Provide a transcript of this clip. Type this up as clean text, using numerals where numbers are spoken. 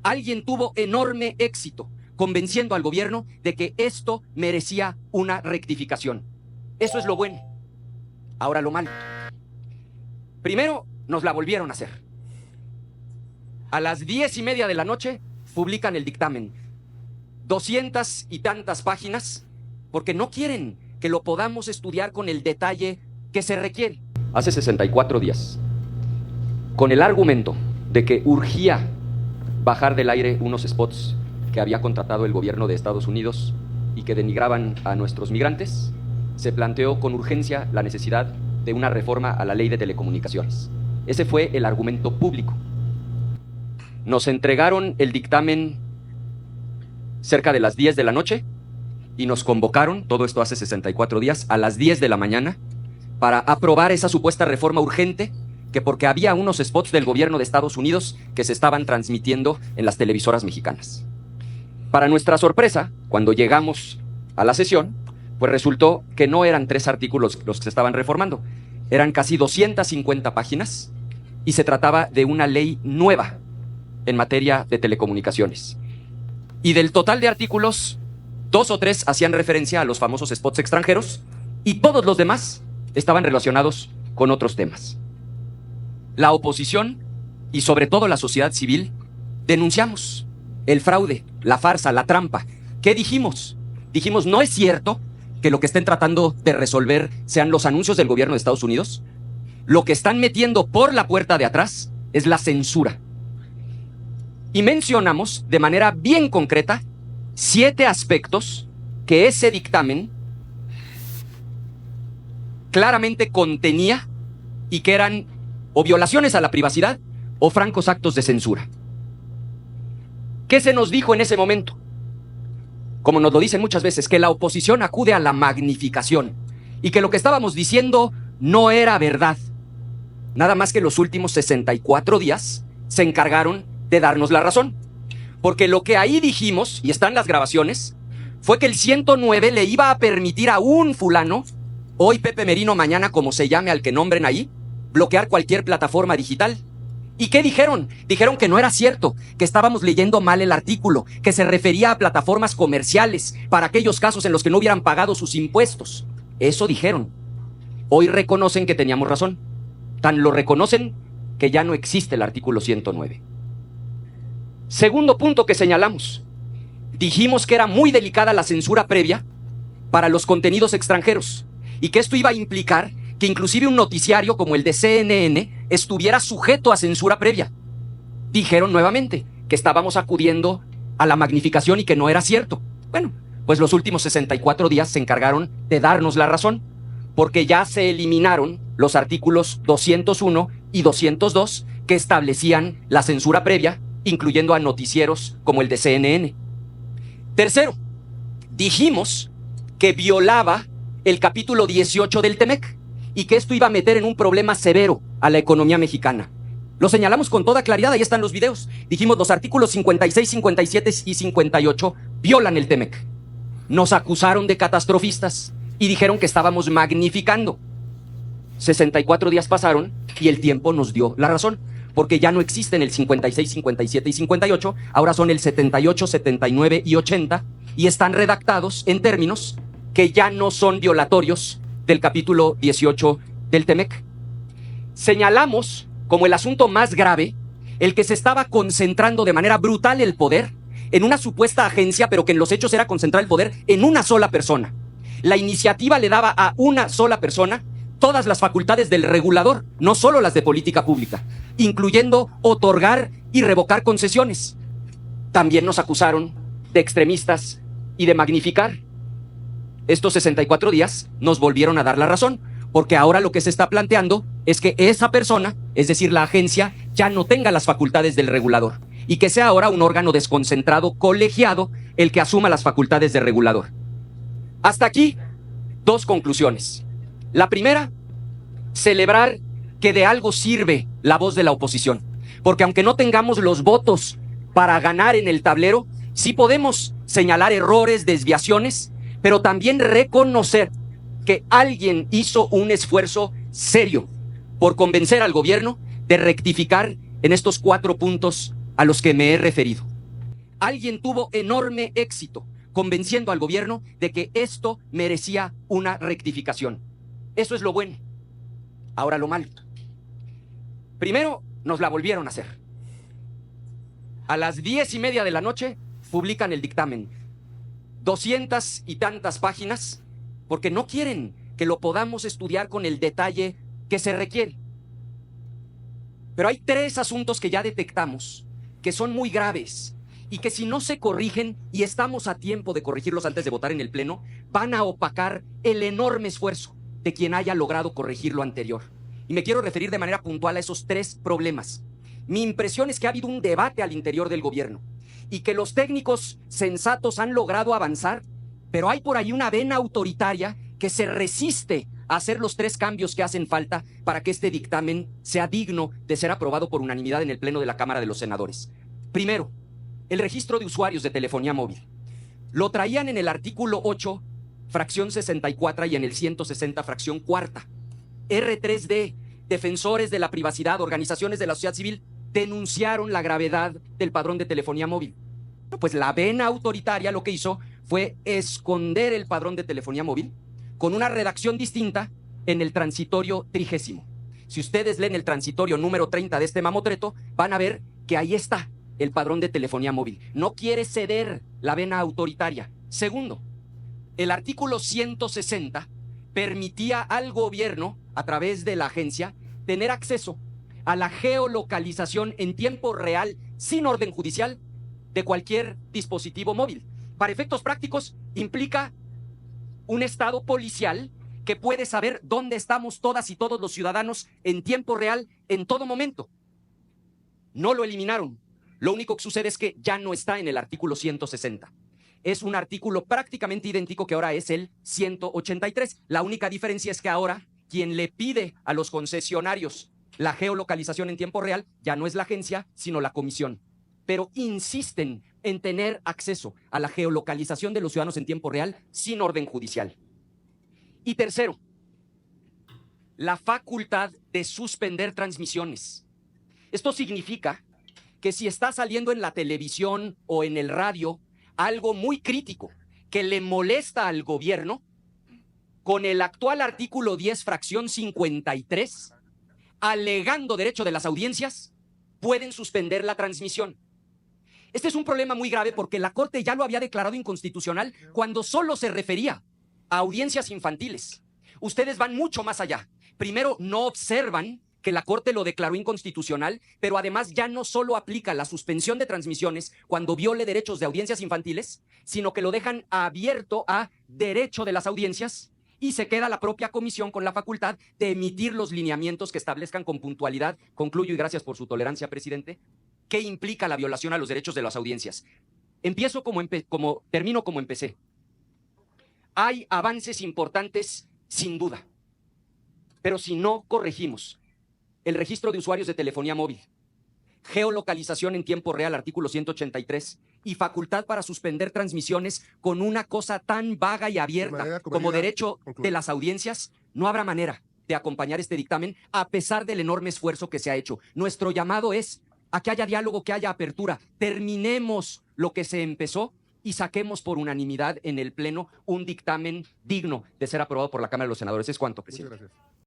Alguien tuvo enorme éxito convenciendo al gobierno de que esto merecía una rectificación. Eso es lo bueno. Ahora lo malo. Primero, nos la volvieron a hacer. A las 10:30 de la noche publican el dictamen. 200 y tantas páginas, porque no quieren que lo podamos estudiar con el detalle que se requiere. Hace 64 días, con el argumento de que urgía bajar del aire unos spots que había contratado el gobierno de Estados Unidos y que denigraban a nuestros migrantes, se planteó con urgencia la necesidad de una reforma a la ley de telecomunicaciones. Ese fue el argumento público. Nos entregaron el dictamen cerca de las 10 de la noche y nos convocaron, todo esto hace 64 días, a las 10 de la mañana para aprobar esa supuesta reforma urgente, que porque había unos spots del gobierno de Estados Unidos que se estaban transmitiendo en las televisoras mexicanas. Para nuestra sorpresa, cuando llegamos a la sesión, pues resultó que no eran 3 artículos los que se estaban reformando, eran casi 250 páginas y se trataba de una ley nueva en materia de telecomunicaciones. Y del total de artículos, 2 o 3 hacían referencia a los famosos spots extranjeros y todos los demás estaban relacionados con otros temas. La oposición y sobre todo la sociedad civil denunciamos el fraude, la farsa, la trampa. ¿Qué dijimos? Dijimos, no es cierto que lo que estén tratando de resolver sean los anuncios del gobierno de Estados Unidos. Lo que están metiendo por la puerta de atrás es la censura. Y mencionamos de manera bien concreta 7 aspectos que ese dictamen claramente contenía y que eran o violaciones a la privacidad o francos actos de censura. ¿Qué se nos dijo en ese momento? Como nos lo dicen muchas veces, que la oposición acude a la magnificación y que lo que estábamos diciendo no era verdad. Nada más que los últimos 64 días se encargaron de darnos la razón. Porque lo que ahí dijimos, y están las grabaciones, fue que el 109 le iba a permitir a un fulano, hoy Pepe Merino, mañana como se llame al que nombren ahí, bloquear cualquier plataforma digital. ¿Y qué dijeron? Dijeron que no era cierto, que estábamos leyendo mal el artículo, que se refería a plataformas comerciales para aquellos casos en los que no hubieran pagado sus impuestos. Eso dijeron. Hoy reconocen que teníamos razón. Tan lo reconocen que ya no existe el artículo 109. Segundo punto que señalamos. Dijimos que era muy delicada la censura previa para los contenidos extranjeros y que esto iba a implicar que inclusive un noticiario como el de CNN estuviera sujeto a censura previa. Dijeron nuevamente que estábamos acudiendo a la magnificación y que no era cierto. Bueno, pues los últimos 64 días se encargaron de darnos la razón, porque ya se eliminaron los artículos 201 y 202 que establecían la censura previa, incluyendo a noticieros como el de CNN. Tercero, dijimos que violaba el capítulo 18 del TEMEC y que esto iba a meter en un problema severo a la economía mexicana. Lo señalamos con toda claridad, ahí están los videos. Dijimos, los artículos 56, 57 y 58 violan el TEMEC. Nos acusaron de catastrofistas y dijeron que estábamos magnificando. 64 días pasaron y el tiempo nos dio la razón, porque ya no existen el 56, 57 y 58, ahora son el 78, 79 y 80, y están redactados en términos que ya no son violatorios del capítulo 18 del TEMEC. Señalamos como el asunto más grave el que se estaba concentrando de manera brutal el poder en una supuesta agencia, pero que en los hechos era concentrar el poder en una sola persona. La iniciativa le daba a una sola persona todas las facultades del regulador, no solo las de política pública, incluyendo otorgar y revocar concesiones. También nos acusaron de extremistas y de magnificar. Estos 64 días nos volvieron a dar la razón, porque ahora lo que se está planteando es que esa persona, es decir, la agencia, ya no tenga las facultades del regulador y que sea ahora un órgano desconcentrado, colegiado, el que asuma las facultades del regulador. Hasta aquí, 2 conclusiones. La primera, celebrar que de algo sirve la voz de la oposición, porque aunque no tengamos los votos para ganar en el tablero, sí podemos señalar errores, desviaciones, pero también reconocer que alguien hizo un esfuerzo serio por convencer al gobierno de rectificar en estos 4 puntos a los que me he referido. Alguien tuvo enorme éxito convenciendo al gobierno de que esto merecía una rectificación. Eso es lo bueno. Ahora lo malo. Primero, nos la volvieron a hacer. A las 10:30 de la noche publican el dictamen. 200 y tantas páginas, porque no quieren que lo podamos estudiar con el detalle que se requiere. Pero hay 3 asuntos que ya detectamos, que son muy graves, y que si no se corrigen, y estamos a tiempo de corregirlos antes de votar en el Pleno, van a opacar el enorme esfuerzo de quien haya logrado corregir lo anterior. Y me quiero referir de manera puntual a esos 3 problemas. Mi impresión es que ha habido un debate al interior del gobierno y que los técnicos sensatos han logrado avanzar, pero hay por ahí una vena autoritaria que se resiste a hacer los 3 cambios que hacen falta para que este dictamen sea digno de ser aprobado por unanimidad en el Pleno de la Cámara de los Senadores. Primero, el registro de usuarios de telefonía móvil. Lo traían en el artículo 8, fracción 64 y en el 160, fracción cuarta. R3D, defensores de la privacidad, organizaciones de la sociedad civil, denunciaron la gravedad del padrón de telefonía móvil. Pues la vena autoritaria lo que hizo fue esconder el padrón de telefonía móvil con una redacción distinta en el transitorio 30. Si ustedes leen el transitorio número 30 de este mamotreto, van a ver que ahí está el padrón de telefonía móvil. No quiere ceder la vena autoritaria. Segundo, el artículo 160 permitía al gobierno, a través de la agencia, tener acceso a la geolocalización en tiempo real, sin orden judicial, de cualquier dispositivo móvil. Para efectos prácticos, implica un estado policial que puede saber dónde estamos todas y todos los ciudadanos en tiempo real, en todo momento. No lo eliminaron. Lo único que sucede es que ya no está en el artículo 160. Es un artículo prácticamente idéntico que ahora es el 183. La única diferencia es que ahora quien le pide a los concesionarios la geolocalización en tiempo real ya no es la agencia, sino la comisión. Pero insisten en tener acceso a la geolocalización de los ciudadanos en tiempo real sin orden judicial. Y tercero, la facultad de suspender transmisiones. Esto significa que si está saliendo en la televisión o en el radio algo muy crítico que le molesta al gobierno, con el actual artículo 10, fracción 53, alegando derecho de las audiencias, pueden suspender la transmisión. Este es un problema muy grave porque la Corte ya lo había declarado inconstitucional cuando solo se refería a audiencias infantiles. Ustedes van mucho más allá. Primero, no observan que la Corte lo declaró inconstitucional, pero además ya no solo aplica la suspensión de transmisiones cuando viole derechos de audiencias infantiles, sino que lo dejan abierto a derecho de las audiencias y se queda la propia comisión con la facultad de emitir los lineamientos que establezcan con puntualidad, concluyo y gracias por su tolerancia, presidente, qué implica la violación a los derechos de las audiencias. Termino como empecé. Hay avances importantes, sin duda, pero si no corregimos el registro de usuarios de telefonía móvil, geolocalización en tiempo real, artículo 183, y facultad para suspender transmisiones con una cosa tan vaga y abierta como derecho de las audiencias, no habrá manera de acompañar este dictamen a pesar del enorme esfuerzo que se ha hecho. Nuestro llamado es a que haya diálogo, que haya apertura, terminemos lo que se empezó y saquemos por unanimidad en el Pleno un dictamen digno de ser aprobado por la Cámara de los Senadores. Es cuanto, presidente. Muchas gracias.